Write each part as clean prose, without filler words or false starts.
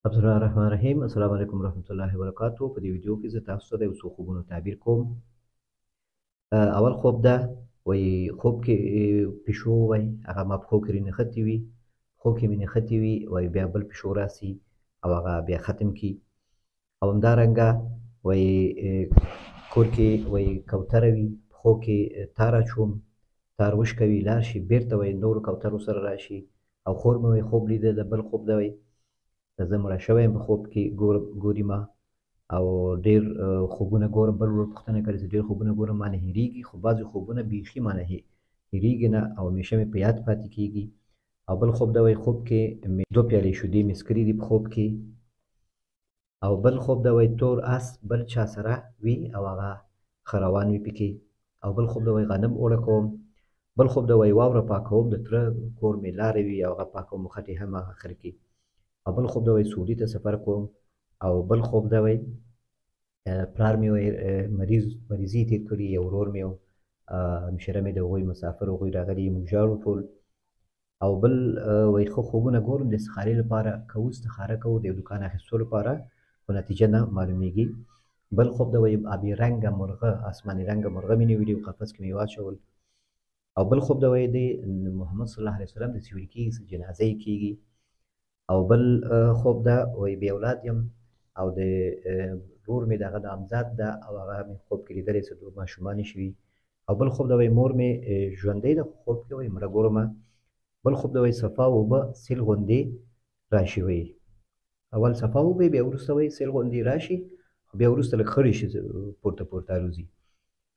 بسم الله الرحمن الرحیم. السلام علیکم ورحمۃ الله وبرکاتو. په دې ویډیو کې زه تاسو ته د یو څو خوبونو تعبیر کوم. اول خوب ده وایي خوب کې پیشو وایي هغه ما په خوب کې نښتې وي، خوب کې مې نښتې وي وایي بیا بل پیشو راسي او هغه بیا ختم کي. او همدارنګه وایي کور کې وایي کوتره وي، په خوب کې تار اچوم، تار وشکوي لاړ شي بېرته وایي نورو کوترو سره راشي. او خور مې وایي خوب لیده د بل خوب ده وایي زه مړه شوی یم په خوب کې ګوري ما او ډېر خوبونه ګورم. بل ورور پوښتنه کړې چې ډېر خوبونه ګورم ما نه هېرېږي، خو بعضې خوبونه بیخي ما نه هېرېږي نه او همیشه مې په یاد پاتې کېږي. او بل خوب ده وایي خوب کې مې 2 پیالې شیدې مې څښلي دي په خوب کې. او بل خوب ده وایي تور اس بل چا سره وي او هغه ښه روان وي پکې. او بل خوب ده وایي غنم اوړه کوم. بل خوب ده وایي واوره پاکوم، د تره کور مې لاره وي او هغه پاکوم، خټې هم هغه خر کې. او بل خوب ده وایي سعودي ته سفر کوم. او بل خوب ده وایي پلار مې وایي مریضي تېر کړي، یو ورور مې و همشره مې د هغوی مسافر هغوی راغلي موږ ژاړو ټول. او بل وایي ښه خوبونه ګورم د استخارې لپاره کوو، استخاره کوو د یو دوکان اخیستو لپاره، خو نتیجه نه معلومیږي. بل خوب ده وایي آبي رنګه مرغه، آسماني رنګه مرغه مې نیولي و قفس کې مې واچول. او بل خوب ده وایي د محمد صلی الله علیه وسلم د سیوري کېږي جنازه یې کېږي. او بل خوب ده وایي بې اولاد یم او د ورور مې د هغه د امزاد ده او هغه مې خوب کې لیدلی څه 2 ماشومانې شوي. او بل خوب ده وایي مور مې ژوندۍ ده خو خوب کې وایي مړه ګورمه. بل خوب ده وایي صفا اوبه سیل غوندې راشي وایي اول صفا اوبه بیا وروسته وایي سیل غوندې راشي، خو بیا وروسته لږ خړې شي پورته پورته الوزي.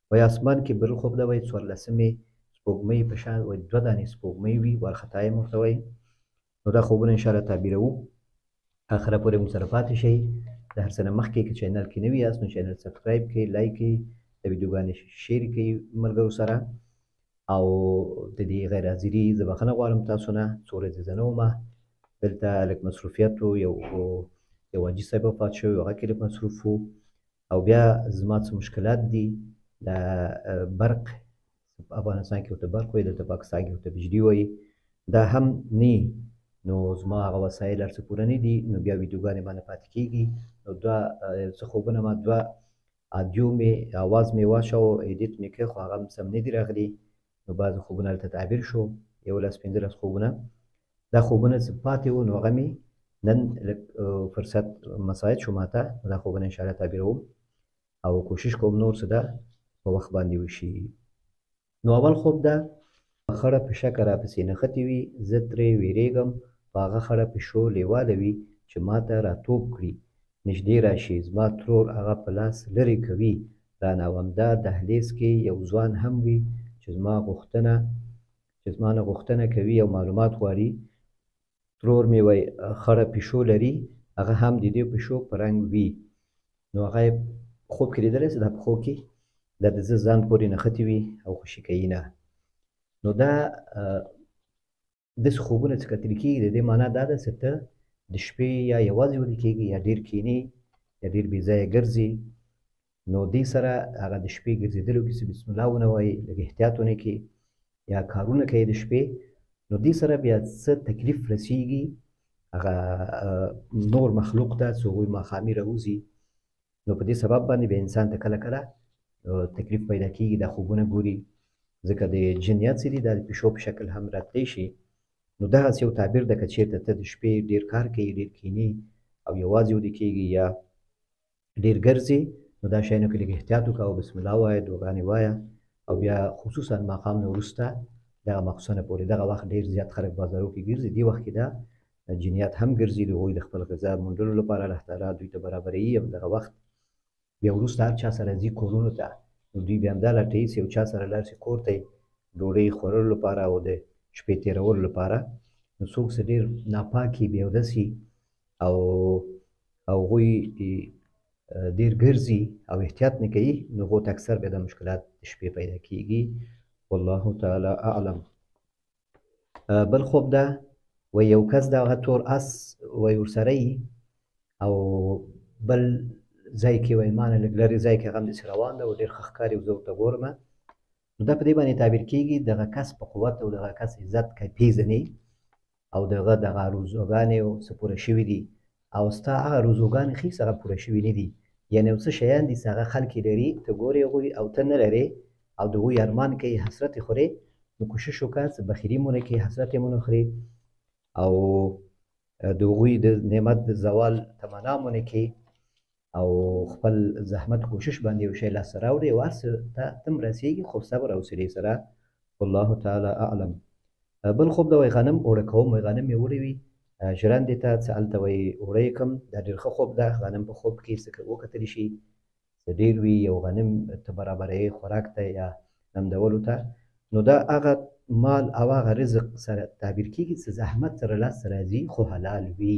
وایي اسمان کې بل خوب ده وایي 14مې سپوږمۍ په شان وایي 2 دانې سپوږمۍ وي وارخطا یم ورته وایي. نو دا خوبونه انشاءالله تعبیروو. اخره پورې مو سره پاتې شئ. د هر څه نه مخکې که چینل کې نوي یاست نو چینل سبسکرایب کړئ، لایک کړئ، د ویډیوګانې شیر کړئ ملګرو سره. او د دې غیر حاضري زه بخښنه غواړم تاسو نه، څو ورځې زه نه ومه دلته لږ مصروفیت و، یو حاجي صاحب وفات شوی و هغه کې لږ مصروف و. او بیا زما څه مشکلات دي د برق، افغانستان کې ورته برق وایي، دلته پاکستان کې ورته بجلي وایي، دا هم نه نو زما هغه وسایل هر څه پوره نه دي، نو بیا ویډیوګانې مانه پاتې کېږي. نو 2 څه خوبونه ما 2 آډیو مې اواز مې واچاوه ایډیټ مې کړ خو هغه هم سم نه دي راغلي. نو بعضې خوبونه هلته تعبیر شو 11-15 خوبونه. دا خوبونه څه پاتې وو نو هغه مې نن لږ فرصت مساعد شو ماته، دا خوبونه انشاءالله تعبیروم او کوشش کوم نور څه ده په وخت باندې وشي. نو اول خوب ده خړه پشکه راپسې نښتې وي، زه ترې وېرېږم په هغه خړه پیشو لیواله وي چې ماته راتوب کړي، نږدې راشي زما ترور هغه په لاس لرې کوي رانه. او همدا دهلیز کې یو ځوان هم وي چې زما نه غوښتنه کوي او معلومات غواړي. ترور مې وایي خړه پیشو لري، هغه هم د دې پیشو په رنګ وي. نو هغه یې خوب کې لیدلی څه دا په خوب کې دا د زه ځان پورې نښتې وي او خوشي کوي نه. نو دا داسې خوبونه چې کتل کېږي د دې معنا دا ده چې ته د شپې یا یوازې ویده کېږي یا ډېر کښېنې یا ډېر بې ځایه ګرځې. نو دې سره هغه د شپې ګرځېدلو کې چې بسم الله ونه وایي، لږ احتیاط ونه کړي یا کارونه کوي د شپې، نو دې سره بیا څه تکلیف رسېږي هغه نور مخلوق ته چې هغوی ماښامي راوځي. نو په دې سبب باندې بیا انسان ته کله کله تکلیف پیدا کېږي دا خوبونه ګوري، ځکه د جنیات چې دي دا د پیشو په شکل هم راتلی شي. نو دغسې یو تعبیر ده که چېرته ته د شپې ډېر کار کوي، ډېر کښېنې او یوازې ویده کېږي یا ډېر ګرځې، نو دا شیانو کې لږ احتیاط وکړه او بسم الله ووایه، دعاګانې وایه. او بیا خصوصا ماښام نه وروسته دغه ماخوستنه پورې دغه وخت ډېر زیات خلک بازارو کې ګرځي، دې وخت کې دا جنیات هم ګرځي د هغوی د خپل غذا موندلو لپاره الله تعالی دوی ته برابروي. او دغه وخت بیا وروسته هر چا سره ځي کورونو ته، نو دوی بیا همدا لټوي چې یو چا سره لاړ شي کور ته ډوډۍ خوړلو لپاره او د شپې تېرولو لپاره. نو څوک چې ډېر ناپاکي بې اودسي او هغوی ډېر ګرځي او احتیاط نه کوي، نو هغو ته اکثر بیا دا مشکلات د شپې پیدا کېږي. والله تعالی اعلم. بل خوب ده وایي یو کس د هغه تور اس وایي ورسره وي او بل ځای کې وایي ما نه لږ لرې ځای کې هغه همداسې روان ده او ډېر ښه ښکاري او زه ورته ګورمه. نو دا په دې باندې تعبیر کېږي دغه کس په قوت او دغه کس عزت که پېژنې او دغه آرزوګانې څه پوره شوي دي او ستا هغه رزوګانې خیس هغه پوره شوي نه دي. یعنې یو څه شیان دي چې هغه خلک یې لري، ته ګورې هغوی او ته نه لرې، او د هغوی ارمان کوي، حسرت یې خورې، نو کوشش وکړه چې بخیلي مو نه کړې، حسرت یې مو نه خورې، او د هغوی د نعمت د زوال تمنا مو نه کړې، او خپل زحمت کوشش باندې یو شی لاسته راوړې، او هر څه ته هم رسېږي، خو صبر او حوصلې سره. والله تعالی اعلم. بل خوب د وایي غنم اوړه کوم، وایي غنم مې وړی وي ژرندې ته، څه هلته وایي اوړه یې کړم، دا ډېر ښه خوب ده. غنم په خوب کې څه وکتلی شي، څه ډېر وي، یو غنم ته برابروي خوراک ته یا لمدولو ته، نو دا هغه مال او هغه رزق سره تعبیر کېږي چې زحمت سره لاسته راځي خو حلال وي.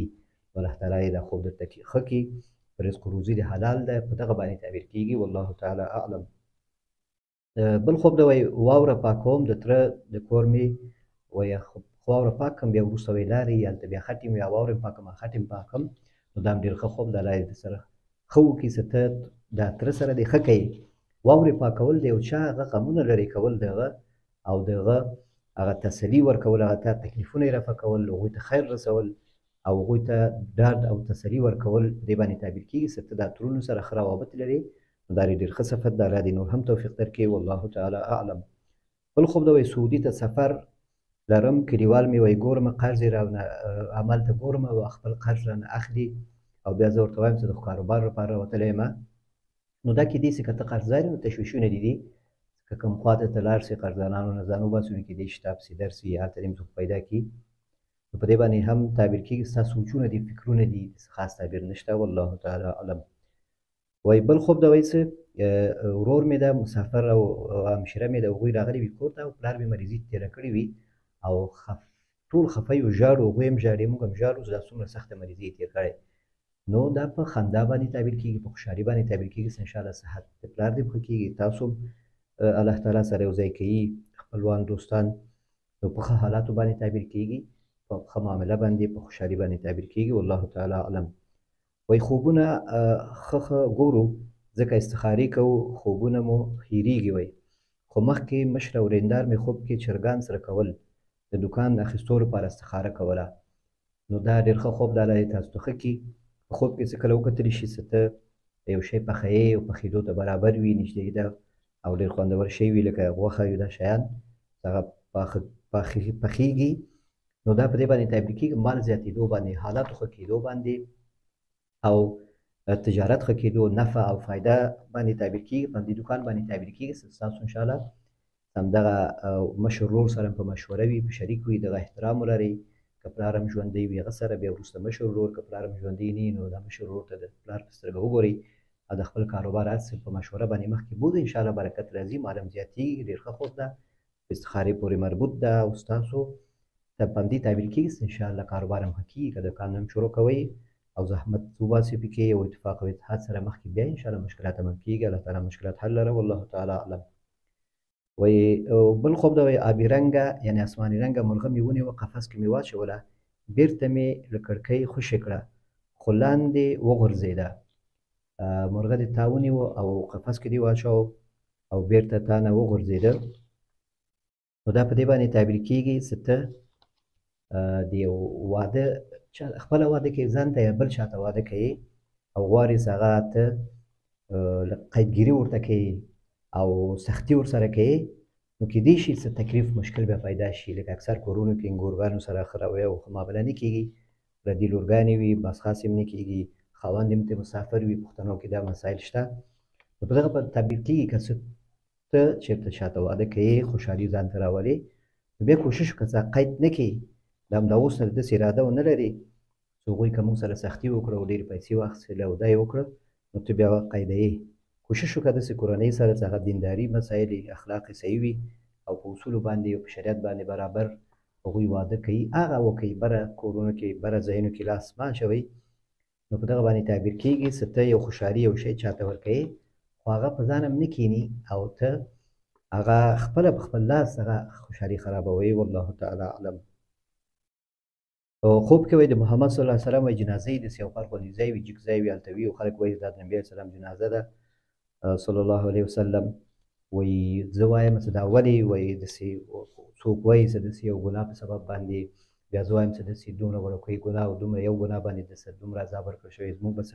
الله تعالی یې دا خوب درته ښه کړي، رزق و روزي دې حلال ده، په دغه باندې تعبیر کېږي. والله تعالی اعلم. بل خوب ده وایي واوره پاکوم د تره د کور مې، وایي واوره پاک کړم، بیا وروسته وایي لارې هلته بیا خټې مې، یا واوره مې پاکم خټې مې پاکم، نو دا هم ډېر ښه خوب ده. الله دې سره ښه وکړي چې ته دا تره سره دې ښه کوې. واورې پاکول د یو چا هغه غمونه لرې کول د هغه، او د هغه هغه تسلي ورکول، هغه ته تکلیفونه یې رفع کول، هغوی ته خیر رسول، او هغوی ته ډاډ او تسلي ورکول، په دې باندې تعبیر کېږي چې ته دا ترونو سره ښه روابط لرې، نو دا ډېر ښه صفت ده. الله دې نور هم توفیق درکړي. والله تعالی اعلم. بل خوب ده وایي سعودي ته سفر لرم، کلیوال مې وایي ګورمه قرض یې رانه همالته ګورمه او خپل قرض رانه اخلي، او بیا زه ورته وایم چې د کاروبار لپاره راوتلی یم، نو دا کېدای شي که ته قرضدار یې نو تشویشونه دې دي، که کوم خوا ته ته لاړ شې قرضدارانو نه ځان وباسو، نو کېدای شي تا پسې درسي، هلته دې څوک پیدا کړي، نو په دې باندې هم تعبیر کېږي ستا سوچونه دي، فکرونه دي، خاص تعبیر نشته. والله تعالی اعلم. وایي بل خوب ده وایي چې ورور مې ده مسافر او همشیره مې ده، هغوی راغلي وي کور ته، او پلار مې مریضي تېره کړې وي، او ټول خفه یو، ژاړو، هغوی هم ژاړي، موږ هم ژاړو چې دا څومره سخته مریضي یې تېر کړی، نو دا په خندا باندې تعبیر کېږي، په خوشحالي باندې تعبیر کېږي چې انشاءالله صحت د پلار دې ښه کېږي، تاسو الله تعالی سره یو ځای کوي، خپلوان دوستان، نو په ښه حالاتو باندې تعبیر کېږي، په ښه معامله باندې، په خوشحالي باندې تعبیر کېږي. والله تعالی اعلم. وایي خوبونه ښه ګورو، ځکه استخارې کوو، خوبونه مو هېرېږي، وایي خو مخکې مشره ورېندار مې خوب کې چرګان سره کول، د دوکان اخیستو لپاره استخاره کوله، نو دا ډېر ښه خوب ده. الله دې تاسو ته ښه کړي. په خوب کې څه کله وکتلی شي چې ته یو شی پخوې او پخېدو ته برابر وي، نږدې ده او ډېر خوندور شی وي، لکه غوښه وي، دا شیان هغه پخېږي، نو دا په دې باندې تعبیر کېږي مال زیاتېدو باندې، حالاتو ښه کېدو باندې، او تجارت ښه کېدو، نفع او فایده باندې تعبیر کېږي، په همدې دوکان باندې تعبیر کېږي چې ستاسو انشاءالله همدغه مشر ورور سره په مشوره وي، په شریک وي، دغه احترام ولرئ، که پلار هم ژوندی وي هغه سره، بیا وروسته مشر ورور، که پلار هم ژوندی نه وي نو دا مشر ورور ته د پلار په سترګه وګورئ، او د خپل کاروبار هر څه په مشوره باندې مخکې بوځئ، انشاءالله برکت راځي، مال هم زیاتېږي، ډېر ښه خوب ده، په استخارې پورې مربوط ده، او ستاسو ته په همدې تعبیر کېږي چې انشاءالله کاروبار هم ښه کېږي، که دوکان هم شروع کوئ او زحمت وباسئ پکې، او اتفاق او اتحاد سره مخکې بیایئ، انشاءالله مشکلات هم کېږي. الله تعالی مشکلات حل لره. والله تعالی اعلم. وایي بل خوب ده وایي آبي رنګه یعنې اسماني رنګه مرغه مې ونیوه، قفس کې مې واچوله، بېرته مې له کړکۍ خوشې کړه، خو لاندې وغورځېده. مرغه دې تا ونیوه او قفس کې دې واچوه او بېرته تا نه وغورځېده، نو دا په دې باندې تعبیر کېږي چې ته د یو واده خپله واده کوې، ځان ته یا بل چا ته واده کوې، او غواړې چې هغه ته قیدګیري ورته کوې او سختي ورسره کوې، نو کېدای شي څه تکلیف مشکل بیا پیدا شي، لکه اکثر کورونو کې انګورګانو سره ښه رویه او ښه معامله نه کېږي، پردي لورګانې وي، بس خاص هم نه کېږي، خاوند هم ترې مسافر وي، پښتنو کې دا مسایل شته، نو په دغه تعبیر کېږي که څه ته چېرته چاته واده کوې، خوشحالي ځان ته راولې، نو بیا کوشش وکړه چې قید نه کړې، دا همدا اوس نه داسې اراده ونه لرې چې هغوی که موږ سره سختي وکړه او ډېرې پیسې واخیستلې او دا یې وکړه، نو ته بیا قیدوې. کوشش وکړه داسې کورنۍ سره چې هغه دینداري مسایل یې اخلاق یې صحیح وي او په اصولو باندې او په شریعت باندې برابر هغوی واده کوي، هغه وکړئ، بره کورونو کې، بره ځایونو کې لاس مه اچوئ، نو په دغه باندې تعبیر کېږي چې ته یو خوشحالي یو شی چاته ورکوې، خو هغه په ځان هم نه کښېني او ته هغه خپله په خپل لاس هغه خوشحالي خرابوئ. والله تعالی اعلم. خوب کې وایي د محمد صلی الله علیه وسلم وایي جنازه یې داسې یو غوندې ځای وي، جګ ځای وي، هلته وي، او خلک وایي دا د نبي علیه السلام جنازه ده صلی الله علیه وسلم. وایي زه وایم چې دا ولې، وایي داسې څوک وایي چې داسې یو ګناه په سبب باندې بیا زه وایم چې داسې دومره وړوکی ګناه او دومره یو ګناه باندې داسې دومره عذاب ورکړل شوی زموږ به څه